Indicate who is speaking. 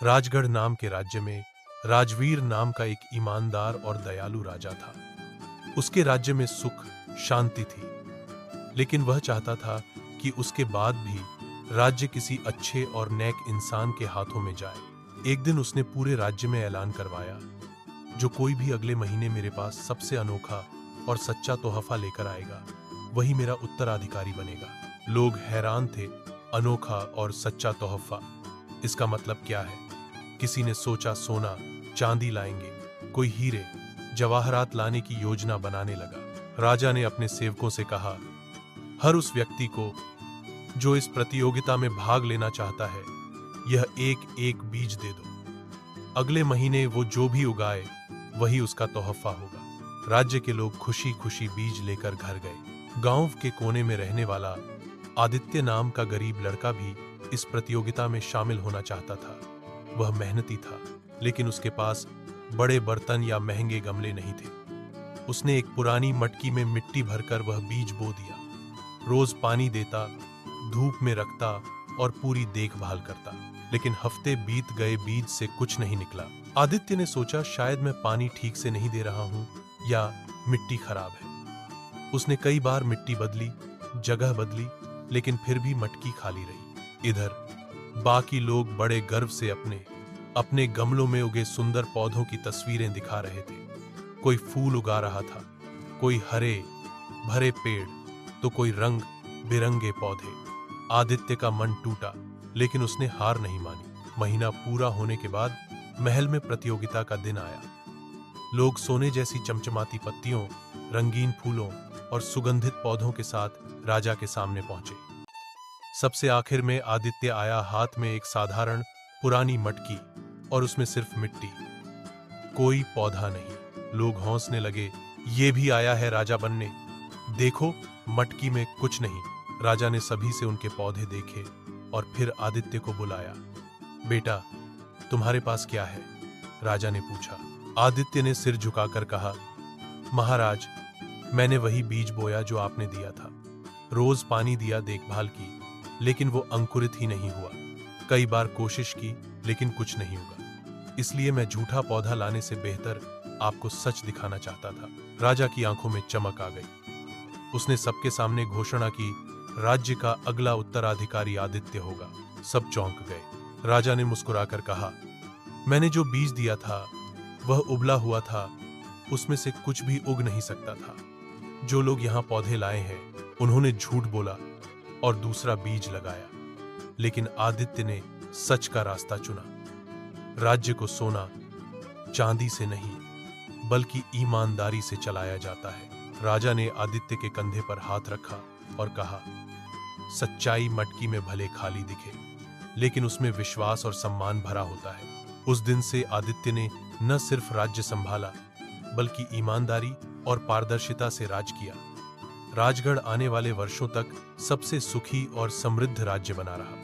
Speaker 1: राजगढ़ नाम के राज्य में राजवीर नाम का एक ईमानदार और दयालु राजा था। उसके राज्य में सुख शांति थी, लेकिन वह चाहता था कि उसके बाद भी राज्य किसी अच्छे और नेक इंसान के हाथों में जाए। एक दिन उसने पूरे राज्य में ऐलान करवाया, जो कोई भी अगले महीने मेरे पास सबसे अनोखा और सच्चा तोहफा लेकर आएगा, वही मेरा उत्तराधिकारी बनेगा। लोग हैरान थे। अनोखा और सच्चा तोहफा, इसका मतलब क्या है? किसी ने सोचा सोना चांदी लाएंगे, कोई हीरे जवाहरात लाने की योजना बनाने लगा। राजा ने अपने सेवकों से कहा, हर उस व्यक्ति को जो इस प्रतियोगिता में भाग लेना चाहता है, यह एक एक बीज दे दो। अगले महीने वो जो भी उगाए वही उसका तोहफा होगा। राज्य के लोग खुशी खुशी बीज लेकर घर गए। गांव के कोने में रहने वाला आदित्य नाम का गरीब लड़का भी इस प्रतियोगिता में शामिल होना चाहता था। वह मेहनती था, लेकिन उसके पास बड़े बर्तन या महंगे गमले नहीं थे। उसने एक पुरानी मटकी में मिट्टी भरकर वह बीज बो दिया। रोज पानी देता, धूप में रखता और पूरी देखभाल करता, लेकिन हफ्ते बीत गए, बीज से कुछ नहीं निकला। आदित्य ने सोचा, शायद मैं पानी ठीक से नहीं दे रहा हूं या मिट्टी खराब है। उसने कई बार मिट्टी बदली, जगह बदली, लेकिन फिर भी मटकी खाली रही। इधर बाकी लोग बड़े गर्व से अपने अपने गमलों में उगे सुंदर पौधों की तस्वीरें दिखा रहे थे। कोई फूल उगा रहा था, कोई हरे भरे पेड़, तो कोई रंग बिरंगे पौधे। आदित्य का मन टूटा, लेकिन उसने हार नहीं मानी। महीना पूरा होने के बाद महल में प्रतियोगिता का दिन आया। लोग सोने जैसी चमचमाती पत्तियों, रंगीन फूलों और सुगंधित पौधों के साथ राजा के सामने पहुंचे। सबसे आखिर में आदित्य आया, हाथ में एक साधारण पुरानी मटकी और उसमें सिर्फ मिट्टी, कोई पौधा नहीं। लोग हंसने लगे, ये भी आया है राजा बनने। देखो, मटकी में कुछ नहीं। राजा ने सभी से उनके पौधे देखे और फिर आदित्य को बुलाया। बेटा, तुम्हारे पास क्या है? राजा ने पूछा। आदित्य ने सिर झुकाकर कहा, महाराज, मैंने वही बीज बोया जो आपने दिया था। रोज पानी दिया, देखभाल की, लेकिन वो अंकुरित ही नहीं हुआ। कई बार कोशिश की, लेकिन कुछ नहीं होगा। इसलिए मैं झूठा पौधा लाने से बेहतर आपको सच दिखाना चाहता था। राजा की आंखों में चमक आ गई। उसने सबके सामने घोषणा की, राज्य का अगला उत्तराधिकारी आदित्य होगा। सब चौंक गए। राजा ने मुस्कुराकर कहा, मैंने जो बीज दिया था वह उबला हुआ था, उसमें से कुछ भी उग नहीं सकता था। जो लोग यहाँ पौधे लाए हैं, उन्होंने झूठ बोला और दूसरा बीज लगाया, लेकिन आदित्य ने सच का रास्ता चुना। राज्य को सोना चांदी से नहीं, बल्कि ईमानदारी से चलाया जाता है। राजा ने आदित्य के कंधे पर हाथ रखा और कहा, सच्चाई मटकी में भले खाली दिखे, लेकिन उसमें विश्वास और सम्मान भरा होता है। उस दिन से आदित्य ने न सिर्फ राज्य संभाला, बल्कि ईमानदारी और पारदर्शिता से राज किया। राजगढ़ आने वाले वर्षों तक सबसे सुखी और समृद्ध राज्य बना रहा।